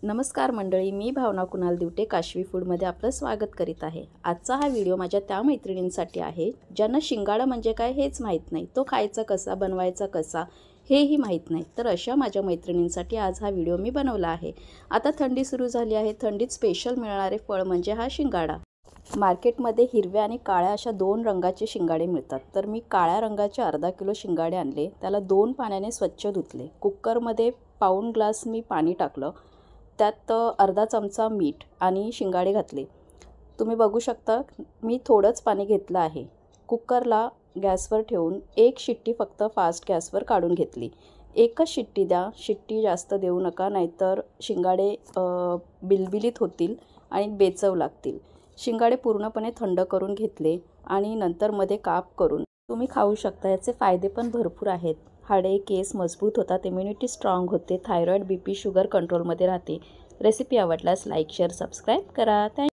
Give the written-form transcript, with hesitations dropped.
नमस्कार मंडळी, मी भावना कुणाल दिवटे काशवी फूडमध्ये आपलं स्वागत करीत आहे। आजचा हा व्हिडिओ माझ्या त्या मैत्रिणींसाठी आहे ज्यांना शिंगाडा म्हणजे काय हेच माहीत नाही, तो खायचा कसा, बनवायचा कसा हेही माहीत नाही। तर अशा माझ्या मैत्रिणींसाठी आज हा व्हिडिओ मी बनवला आहे। आता थंडी सुरू झाली आहे, थंडीत स्पेशल मिळणारे फळ म्हणजे हा शिंगाडा। मार्केटमध्ये हिरव्या आणि काळ्या अशा दोन रंगाचे शिंगाडे मिळतात। तर मी काळ्या रंगाचे अर्धा किलो शिंगाडे आणले, त्याला 2 पाण्याने स्वच्छ धुतले। कुकरमध्ये पाऊण ग्लास मी पाणी टाकलं, त्यात अर्धा चमचा मीठ आणि शिंगाडे घातले। तुम्ही बघू शकता मी थोडंच पाणी घेतलं आहे। कुकरला गॅसवर ठेवून एक शिट्टी फक्त फास्ट गॅसवर काढून घेतली। एकच शिट्टी द्या, शिट्टी जास्त देऊ नका, नाहीतर शिंगाडे बिलबिलीत होतील आणि बेचव लागतील। शिंगाडे पूर्णपणे थंड करून घेतले आणि नंतर मध्ये काप करून तुम्ही खाऊ शकता। याचे फायदे पण भरपूर आहेत। हाडे केस मजबूत होतात, इम्युनिटी स्ट्रॉंग होते, थायरॉइड बीपी शुगर कंट्रोलमध्ये राहते। रेसिपी आवडल्यास लाईक शेअर सबस्क्राईब करा।